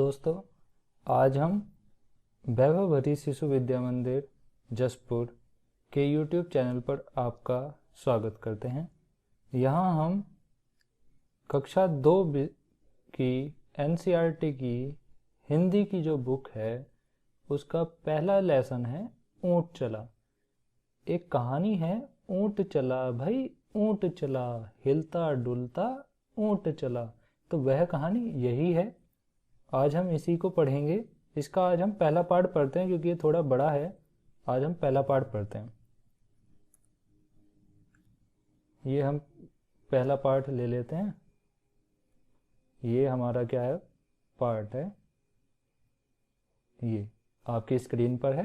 दोस्तों, आज हम वैभवभरी शिशु विद्या मंदिर जसपुर के YouTube चैनल पर आपका स्वागत करते हैं। यहाँ हम कक्षा 2 की NCERT की हिंदी की जो बुक है उसका पहला लेसन है ऊँट चला। एक कहानी है, ऊँट चला भाई ऊँट चला, हिलता डुलता ऊँट चला। तो वह कहानी यही है, आज हम इसी को पढ़ेंगे। इसका आज हम पहला पार्ट पढ़ते हैं क्योंकि ये थोड़ा बड़ा है। आज हम पहला पार्ट पढ़ते हैं। ये हम पहला पार्ट ले लेते हैं। ये हमारा क्या है, पार्ट है। ये आपकी स्क्रीन पर है।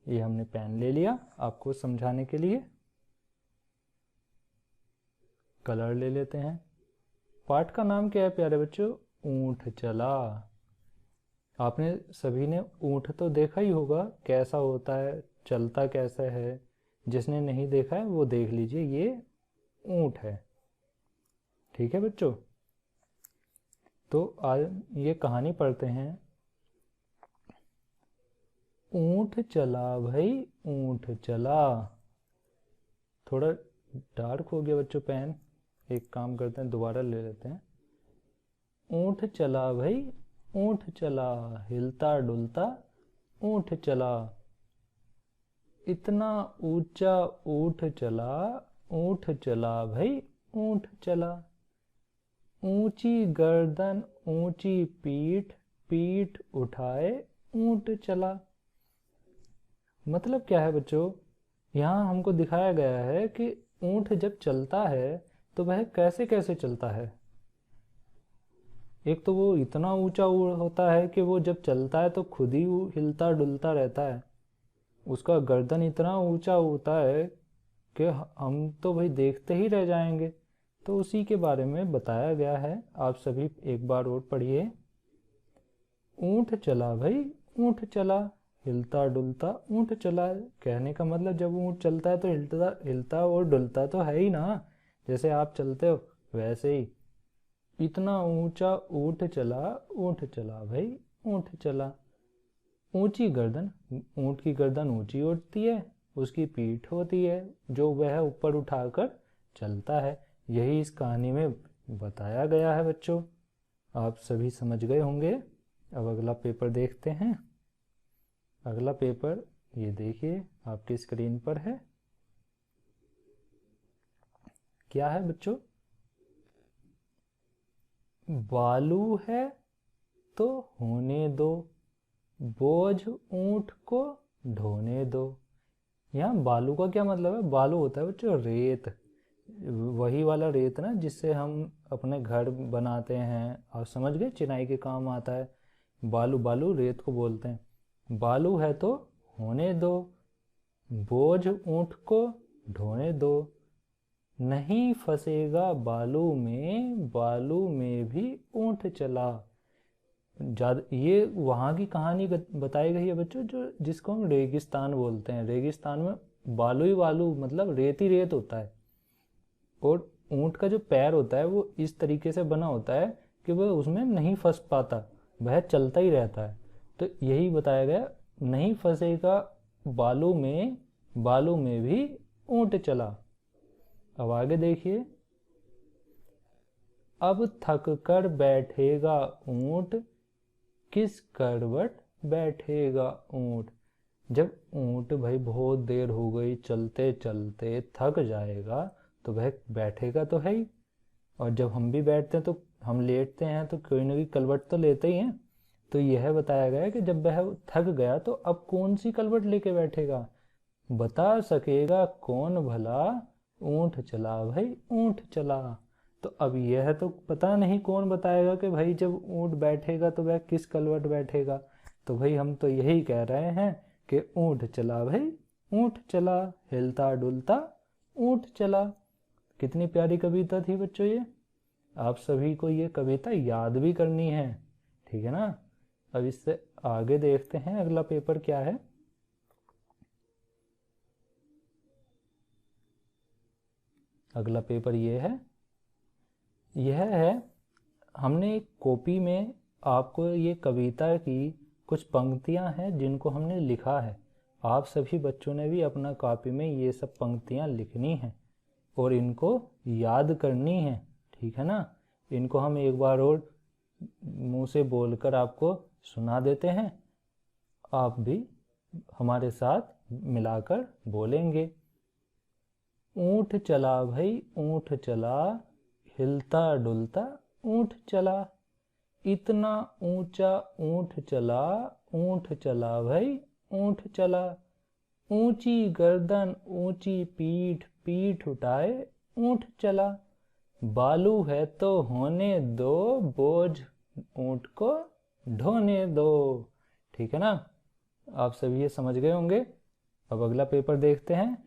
ये हमने पेन ले लिया आपको समझाने के लिए। कलर ले लेते हैं। पार्ट का नाम क्या है प्यारे बच्चों? ऊँट चला। आपने सभी ने ऊँट तो देखा ही होगा, कैसा होता है, चलता कैसा है। जिसने नहीं देखा है वो देख लीजिए, ये ऊँट है। ठीक है बच्चों, तो आज ये कहानी पढ़ते हैं। ऊँट चला भाई ऊँट चला। थोड़ा डार्क हो गया बच्चों पेन, एक काम करते हैं दोबारा ले लेते हैं। ऊँट चला भाई ऊँट चला, हिलता डुलता ऊँट चला। इतना ऊंचा ऊँट चला, ऊँट चला भाई ऊँट चला। ऊंची गर्दन ऊंची पीठ, पीठ उठाए ऊँट चला। मतलब क्या है बच्चों, यहाँ हमको दिखाया गया है कि ऊँट जब चलता है तो वह कैसे कैसे चलता है। एक तो वो इतना ऊंचा होता है कि वो जब चलता है तो खुद ही हिलता डुलता रहता है। उसका गर्दन इतना ऊंचा होता है कि हम तो भाई देखते ही रह जाएंगे। तो उसी के बारे में बताया गया है। आप सभी एक बार और पढ़िए। ऊँट चला भाई ऊँट चला, हिलता डुलता ऊँट चला। कहने का मतलब जब ऊँट चलता है तो हिलता हिलता और डुलता तो है ही ना, जैसे आप चलते हो वैसे ही। इतना ऊंचा ऊँट चला भाई ऊँट चला। ऊंची गर्दन, ऊँट की गर्दन ऊंची होती है, उसकी पीठ होती है जो वह ऊपर उठाकर चलता है। यही इस कहानी में बताया गया है बच्चों। आप सभी समझ गए होंगे। अब अगला पेपर देखते हैं। अगला पेपर ये देखिए आपकी स्क्रीन पर है। क्या है बच्चों? बालू है तो होने दो, बोझ ऊँट को ढोने दो। यहाँ बालू का क्या मतलब है? बालू होता है बच्चों रेत, वही वाला रेत ना जिससे हम अपने घर बनाते हैं। आप समझ गए, चिनाई के काम आता है। बालू, बालू रेत को बोलते हैं। बालू है तो होने दो, बोझ ऊँट को ढोने दो। नहीं फंसेगा बालू में भी ऊँट चला। ये वहाँ की कहानी बताई गई है बच्चों, जो जिसको हम रेगिस्तान बोलते हैं। रेगिस्तान में बालू ही बालू मतलब रेत ही रेत होता है। और ऊँट का जो पैर होता है वो इस तरीके से बना होता है कि वह उसमें नहीं फंस पाता, वह चलता ही रहता है। तो यही बताया गया, नहीं फंसेगा बालू में भी ऊँट चला। अब आगे देखिए। अब थक कर बैठेगा ऊँट, किस करवट बैठेगा ऊँट। जब ऊँट भाई बहुत देर हो गई चलते चलते थक जाएगा तो वह बैठेगा तो है ही। और जब हम भी बैठते हैं तो हम लेटते हैं तो कोई ना कोई कलवट तो लेते ही हैं। तो यह बताया गया है कि जब वह थक गया तो अब कौन सी कलवट लेके बैठेगा। बता सकेगा कौन भला, ऊँट चला भाई ऊँट चला। तो अब यह तो पता नहीं कौन बताएगा कि भाई जब ऊँट बैठेगा तो वह किस कलवट बैठेगा। तो भाई हम तो यही कह रहे हैं कि ऊँट चला भाई ऊँट चला, हिलता डुलता ऊँट चला। कितनी प्यारी कविता थी बच्चों ये। आप सभी को ये कविता याद भी करनी है, ठीक है ना। अब इससे आगे देखते हैं अगला पेपर क्या है। अगला पेपर ये है। यह है, हमने एक कॉपी में आपको ये कविता की कुछ पंक्तियां हैं जिनको हमने लिखा है। आप सभी बच्चों ने भी अपना कॉपी में ये सब पंक्तियां लिखनी हैं और इनको याद करनी है, ठीक है ना। इनको हम एक बार और मुंह से बोलकर आपको सुना देते हैं, आप भी हमारे साथ मिलाकर बोलेंगे। ऊंट चला भाई ऊंट चला, हिलता डुलता ऊंट चला, इतना ऊंचा ऊंट चला, ऊंट चला भाई ऊंट चला, ऊंची गर्दन ऊंची पीठ, पीठ उठाए ऊंट चला, बालू है तो होने दो, बोझ ऊंट को ढोने दो। ठीक है ना, आप सभी ये समझ गए होंगे। अब अगला पेपर देखते हैं।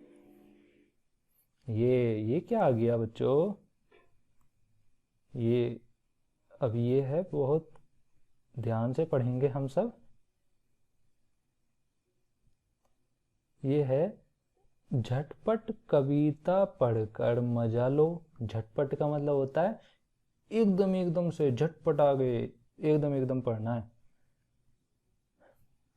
ये क्या आ गया बच्चों, ये है, बहुत ध्यान से पढ़ेंगे हम सब। ये है, झटपट कविता पढ़कर मजा लो। झटपट का मतलब होता है एकदम से झटपट आ गए, एकदम पढ़ना है।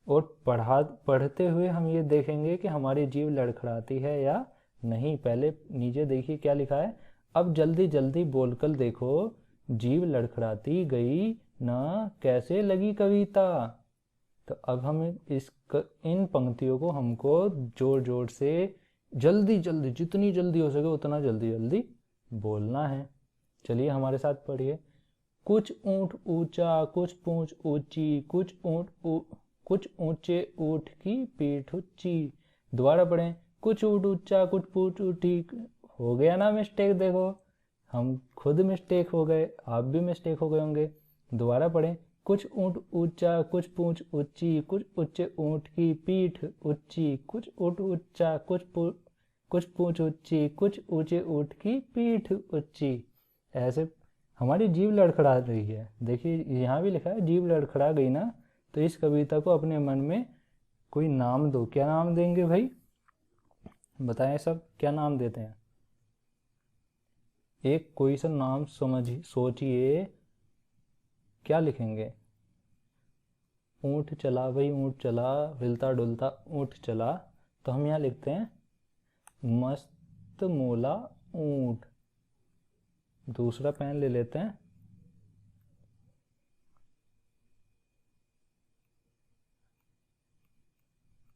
और पढ़ते हुए हम ये देखेंगे कि हमारी जीभ लड़खड़ाती है या नहीं। पहले नीचे देखिए क्या लिखा है। अब जल्दी जल्दी बोलकर देखो, जीभ लड़खड़ाती गई ना, कैसे लगी कविता। तो अब हम इन पंक्तियों को हमको जोर जोर से जल्दी जल्दी, जितनी जल्दी हो सके उतना जल्दी जल्दी बोलना है। चलिए हमारे साथ पढ़िए। कुछ ऊंट ऊंचा, कुछ पूंछ ऊंची, कुछ ऊंचे ऊंट की पीठ ऊंची। दोबारा पढ़ें। कुछ ऊंट ऊंचा, कुछ पूंछ ऊंची। हो गया ना मिस्टेक, देखो हम खुद मिस्टेक हो गए, आप भी मिस्टेक हो गए होंगे। दोबारा पढ़ें। कुछ ऊंट ऊंचा, कुछ पूंछ ऊंची, कुछ ऊंचे ऊंट की पीठ ऊंची, कुछ ऊंट ऊंचा, कुछ पूंछ ऊंची, कुछ ऊंचे ऊंट की पीठ ऊंची। ऐसे हमारी जीभ लड़खड़ा रही है। देखिए यहाँ भी लिखा है जीभ लड़खड़ा गई ना। तो इस कविता को अपने मन में कोई नाम दो। क्या नाम देंगे भाई, बताएं सब, क्या नाम देते हैं। एक कोई सा नाम सोचिए, क्या लिखेंगे। ऊंट चला भाई ऊंट चला, हिलता डुलता ऊंट चला। तो हम यहाँ लिखते हैं मस्त मोला ऊंट। दूसरा पेन ले लेते हैं।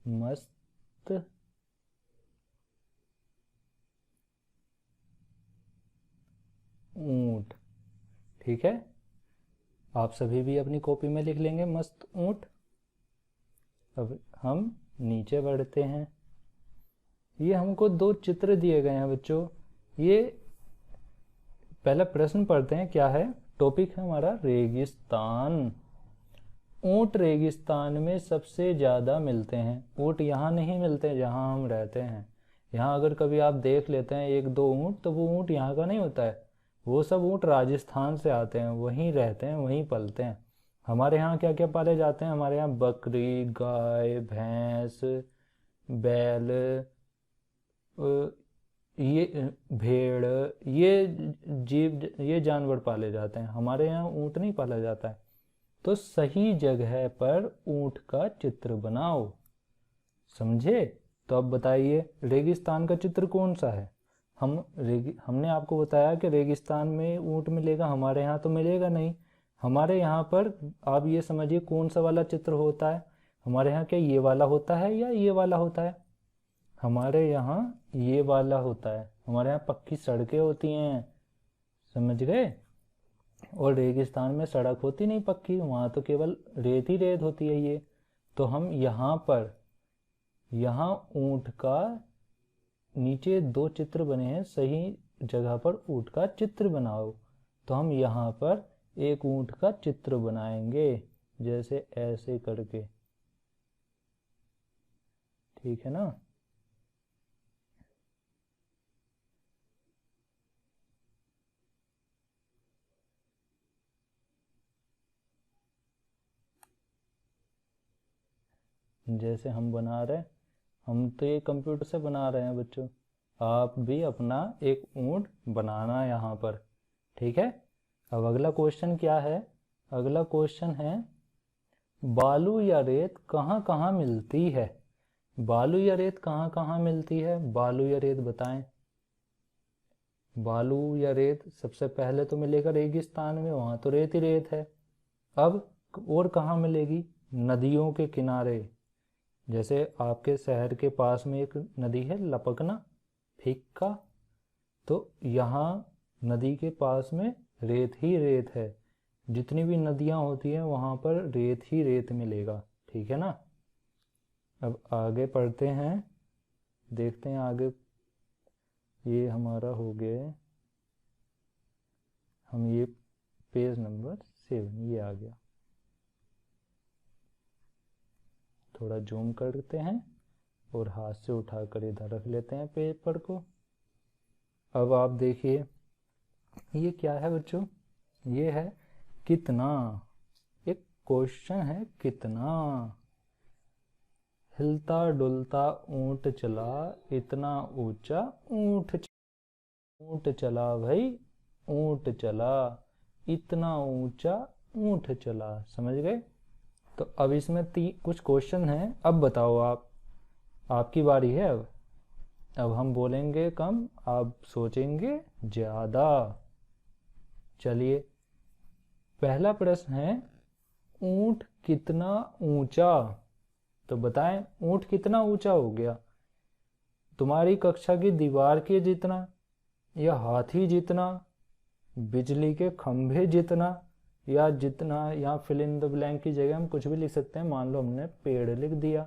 मस्त ऊंट, ठीक है। आप सभी भी अपनी कॉपी में लिख लेंगे मस्त ऊंट। अब हम नीचे बढ़ते हैं। ये हमको दो चित्र दिए गए हैं बच्चों। ये पहला प्रश्न पढ़ते हैं, क्या है। टॉपिक है हमारा रेगिस्तान। ऊंट रेगिस्तान में सबसे ज़्यादा मिलते हैं। ऊंट यहाँ नहीं मिलते जहाँ हम रहते हैं। यहाँ अगर कभी आप देख लेते हैं एक दो ऊंट, तो वो ऊंट यहाँ का नहीं होता है। वो सब ऊंट राजस्थान से आते हैं, वहीं रहते हैं, वहीं पलते हैं। हमारे यहाँ क्या क्या पाले जाते हैं, हमारे यहाँ बकरी, गाय, भैंस, बैल, ये भेड़, ये जानवर पाले जाते हैं। हमारे यहाँ ऊंट नहीं पाला जाता है। तो सही जगह पर ऊंट का चित्र बनाओ, समझे। तो अब बताइए रेगिस्तान का चित्र कौन सा है। हमने आपको बताया कि रेगिस्तान में ऊंट मिलेगा, हमारे यहाँ तो मिलेगा नहीं। हमारे यहाँ पर आप ये समझिए कौन सा वाला चित्र होता है। हमारे यहाँ क्या ये वाला होता है या ये वाला होता है। हमारे यहाँ ये वाला होता है। हमारे यहाँ पक्की सड़कें होती हैं, समझ गए। और रेगिस्तान में सड़क होती नहीं पक्की, वहाँ तो केवल रेत ही रेत होती है ये। तो हम यहाँ ऊंट का नीचे दो चित्र बने हैं, सही जगह पर ऊंट का चित्र बनाओ। तो हम यहाँ पर एक ऊंट का चित्र बनाएंगे, जैसे ऐसे करके, ठीक है ना। जैसे हम बना रहे हैं, हम तो ये कंप्यूटर से बना रहे हैं बच्चों। आप भी अपना एक ऊंट बनाना यहाँ पर, ठीक है। अब अगला क्वेश्चन क्या है, अगला क्वेश्चन है, बालू या रेत कहाँ कहाँ मिलती है? बालू या रेत कहाँ कहाँ मिलती है? बालू या रेत बताएं। बालू या रेत सबसे पहले तो मिलेगा रेगिस्तान में, वहाँ तो रेत ही रेत है। अब और कहाँ मिलेगी? नदियों के किनारे। जैसे आपके शहर के पास में एक नदी है लपकना, फिक्का, तो यहाँ नदी के पास में रेत ही रेत है। जितनी भी नदियाँ होती हैं वहाँ पर रेत ही रेत मिलेगा, ठीक है ना। अब आगे पढ़ते हैं, देखते हैं आगे। ये हमारा हो गया, हम ये पेज नंबर 7 ये आ गया। थोड़ा जूम करते हैं और हाथ से उठाकर इधर रख लेते हैं पेपर को। अब आप देखिए ये क्या है बच्चों, ये है कितना। एक क्वेश्चन है कितना। हिलता डुलता ऊंट चला, इतना ऊंचा ऊंट चला भाई, ऊंट चला, इतना ऊंचा ऊंट चला। समझ गए? तो अब इसमें कुछ क्वेश्चन हैं। अब बताओ आप, आपकी बारी है। अब हम बोलेंगे कम, आप सोचेंगे ज़्यादा। चलिए, पहला प्रश्न है, ऊंट कितना ऊंचा? तो बताएं ऊंट कितना ऊंचा हो गया? तुम्हारी कक्षा की दीवार के जितना, या हाथी जितना, बिजली के खंभे जितना, या जितना। यहाँ फिल इन द ब्लैंक की जगह हम कुछ भी लिख सकते हैं। मान लो हमने पेड़ लिख दिया,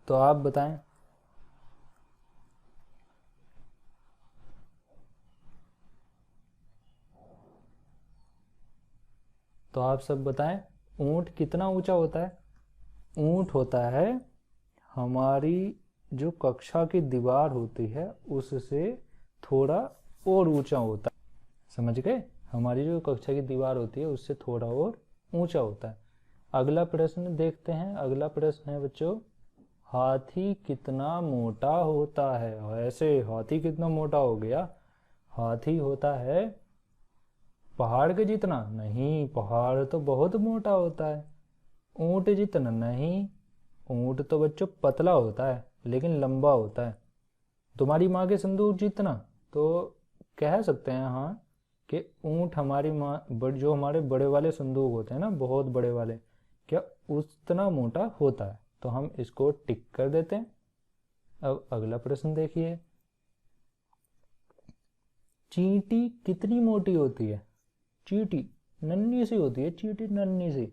तो आप बताएं। तो आप सब बताएं ऊंट कितना ऊंचा होता है? ऊंट होता है हमारी जो कक्षा की दीवार होती है उससे थोड़ा और ऊंचा होता है। समझ गए? हमारी जो कक्षा की दीवार होती है उससे थोड़ा और ऊंचा होता है। अगला प्रश्न देखते हैं। अगला प्रश्न है बच्चों, हाथी कितना मोटा होता है? ऐसे हाथी कितना मोटा हो गया? हाथी होता है पहाड़ के जितना? नहीं, पहाड़ तो बहुत मोटा होता है। ऊंट जितना? नहीं, ऊंट तो बच्चों पतला होता है लेकिन लंबा होता है। तुम्हारी माँ के संदूक जितना? तो कह सकते हैं हाँ कि ऊंट हमारी माँ जो हमारे बड़े वाले संदूक होते हैं ना, बहुत बड़े वाले, क्या उतना मोटा होता है? तो हम इसको टिक कर देते हैं। अब अगला प्रश्न देखिए, चींटी कितनी मोटी होती है? चींटी नन्ही सी होती है, चींटी नन्ही सी।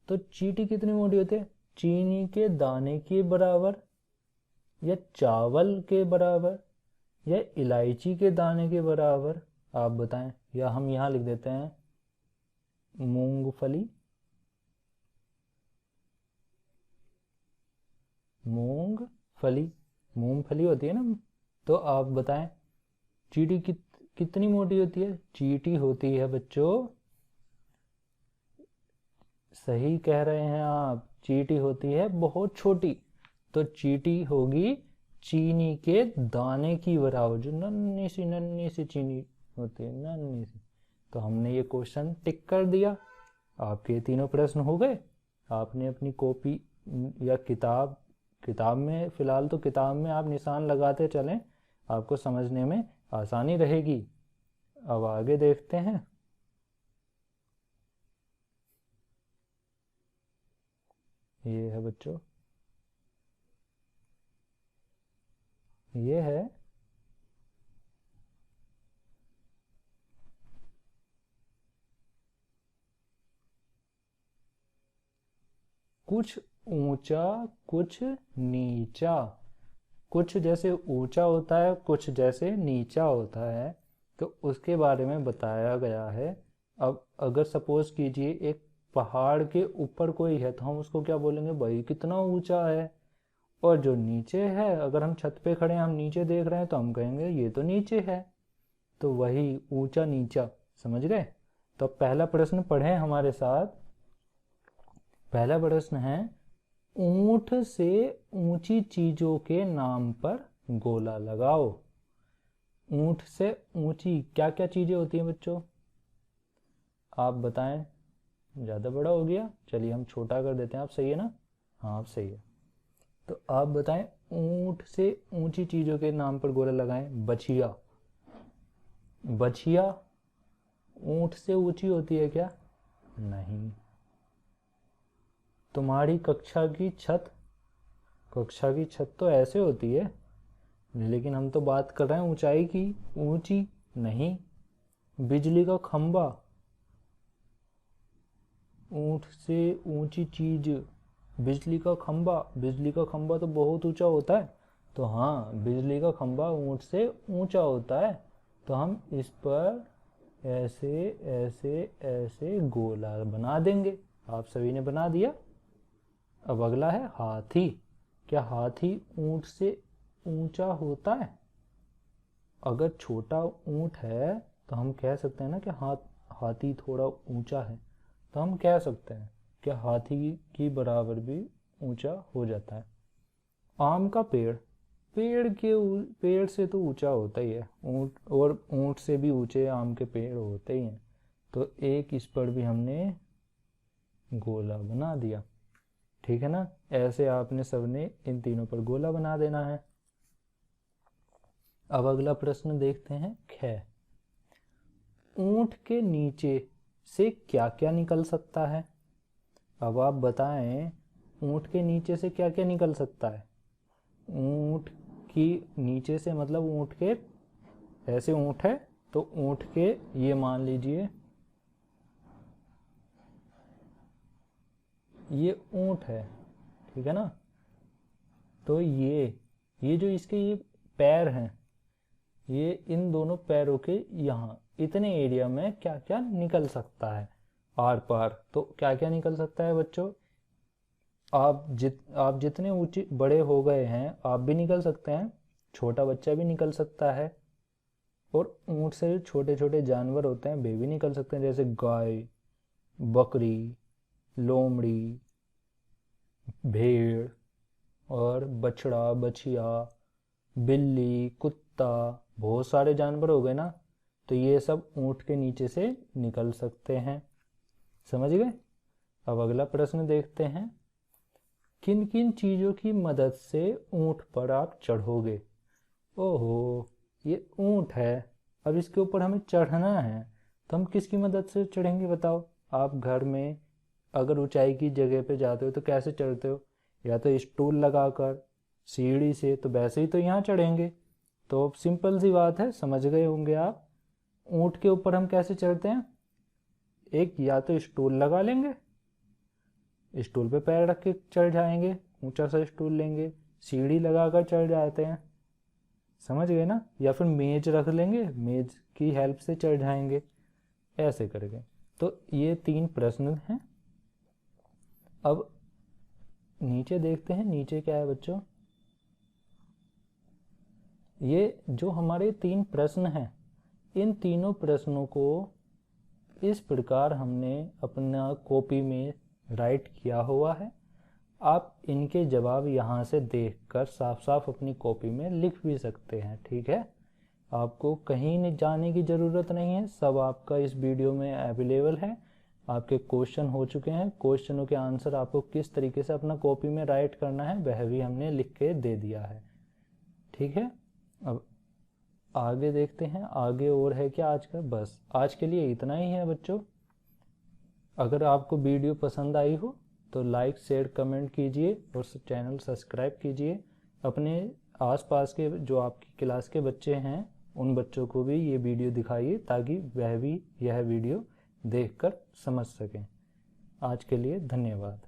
तो चींटी कितनी मोटी होती है? चीनी के दाने के बराबर, या चावल के बराबर, या इलायची के दाने के बराबर? आप बताएं। या हम यहाँ लिख देते हैं मूंगफली, मूंगफली, मूंगफली होती है ना। तो आप बताएं चींटी कितनी मोटी होती है? चींटी होती है बच्चों, सही कह रहे हैं आप, चींटी होती है बहुत छोटी। तो चींटी होगी चीनी के दाने की बराबर, जो नन्ही सी चीनी होती है, नन्ही सी। तो हमने ये क्वेश्चन टिक कर दिया। आपके तीनों प्रश्न हो गए। आपने अपनी कॉपी या किताब में, फिलहाल तो किताब में आप निशान लगाते चलें, आपको समझने में आसानी रहेगी। अब आगे देखते हैं। ये है बच्चों, ये है कुछ ऊंचा कुछ नीचा। कुछ जैसे ऊंचा होता है, कुछ जैसे नीचा होता है, तो उसके बारे में बताया गया है। अब अगर सपोज कीजिए एक पहाड़ के ऊपर कोई है तो हम उसको क्या बोलेंगे? भाई कितना ऊंचा है। और जो नीचे है, अगर हम छत पे खड़े हैं, हम नीचे देख रहे हैं, तो हम कहेंगे ये तो नीचे है। तो वही ऊंचा नीचा, समझ गए? तो पहला प्रश्न पढ़ें हमारे साथ। पहला प्रश्न है, ऊंट से ऊंची चीजों के नाम पर गोला लगाओ। ऊंट से ऊंची क्या क्या चीजें होती हैं बच्चों? आप बताएं, ज़्यादा बड़ा हो गया, चलिए हम छोटा कर देते हैं। आप सही है ना? हाँ आप सही है। तो आप बताएं, ऊंट से ऊंची चीज़ों के नाम पर गोला लगाएं। बछिया, बछिया ऊंट से ऊंची होती है क्या? नहीं। तुम्हारी कक्षा की छत, कक्षा की छत तो ऐसे होती है, लेकिन हम तो बात कर रहे हैं ऊंचाई की, ऊंची नहीं। बिजली का खंबा, ऊंट से ऊंची चीज, बिजली का खंबा, बिजली का खंबा तो बहुत ऊंचा होता है। तो हाँ, बिजली का खंबा ऊंट से ऊंचा होता है। तो हम इस पर ऐसे ऐसे ऐसे गोला बना देंगे। आप सभी ने बना दिया। अब अगला है हाथी। क्या हाथी ऊंट से ऊंचा होता है? अगर छोटा ऊंट है तो हम कह सकते हैं ना कि हाथी थोड़ा ऊंचा है, तो हम कह सकते हैं कि हाथी की बराबर भी ऊंचा हो जाता है। आम का पेड़, पेड़ से तो ऊंचा होता ही है ऊंट, और ऊंट से भी ऊंचे आम के पेड़ होते ही हैं। तो एक इस पर भी हमने गोला बना दिया। ठीक है ना? ऐसे आपने सबने इन तीनों पर गोला बना देना है। अब अगला प्रश्न देखते हैं। ख, ऊंट के नीचे से क्या क्या निकल सकता है? अब आप बताएं, ऊंट के नीचे से क्या क्या निकल सकता है? ऊंट की नीचे से मतलब ऊंट के, ऐसे ऊंट है तो ऊंट के, ये मान लीजिए ये ऊंट है, ठीक है ना? तो ये जो इसके ये पैर हैं, ये इन दोनों पैरों के यहाँ इतने एरिया में क्या क्या निकल सकता है आर पार? तो क्या क्या निकल सकता है बच्चों? आप जितने ऊंचे बड़े हो गए हैं आप भी निकल सकते हैं, छोटा बच्चा भी निकल सकता है, और ऊंट से जो छोटे छोटे जानवर होते हैं वे भी निकल सकते हैं, जैसे गाय, बकरी, लोमड़ी, भेड़, और बछड़ा, बछिया, बिल्ली, कुत्ता, बहुत सारे जानवर हो गए ना। तो ये सब ऊंट के नीचे से निकल सकते हैं। समझ गए? अब अगला प्रश्न देखते हैं। किन किन चीज़ों की मदद से ऊंट पर आप चढ़ोगे? ओहो, ये ऊंट है, अब इसके ऊपर हमें चढ़ना है, तो हम किसकी मदद से चढ़ेंगे बताओ? आप घर में अगर ऊंचाई की जगह पे जाते हो तो कैसे चढ़ते हो? या तो स्टूल लगाकर, सीढ़ी से, तो वैसे ही तो यहाँ चढ़ेंगे। तो सिंपल सी बात है, समझ गए होंगे आप। ऊंट के ऊपर हम कैसे चढ़ते हैं? एक या तो स्टूल लगा लेंगे, स्टूल पे पैर रख के चढ़ जाएंगे, ऊंचा सा स्टूल लेंगे, सीढ़ी लगाकर चढ़ जाते हैं। समझ गए ना? या फिर मेज रख लेंगे, मेज की हेल्प से चढ़ जाएंगे, ऐसे करके। तो ये 3 प्रश्न हैं। अब नीचे देखते हैं, नीचे क्या है बच्चों? ये जो हमारे 3 प्रश्न हैं, इन तीनों प्रश्नों को इस प्रकार हमने अपना कॉपी में राइट किया हुआ है। आप इनके जवाब यहाँ से देखकर साफ साफ अपनी कॉपी में लिख भी सकते हैं। ठीक है? आपको कहीं नहीं जाने की ज़रूरत नहीं है, सब आपका इस वीडियो में अवेलेबल है। आपके क्वेश्चन हो चुके हैं, क्वेश्चनों के आंसर आपको किस तरीके से अपना कॉपी में राइट करना है वह भी हमने लिख के दे दिया है। ठीक है? अब आगे देखते हैं, आगे और है क्या आज का? बस आज के लिए इतना ही है बच्चों। अगर आपको वीडियो पसंद आई हो तो लाइक, शेयर, कमेंट कीजिए और चैनल सब्सक्राइब कीजिए। अपने आसपास के जो आपकी क्लास के बच्चे हैं उन बच्चों को भी ये वीडियो दिखाइए, ताकि वह भी यह वीडियो देखकर समझ सकें। आज के लिए धन्यवाद।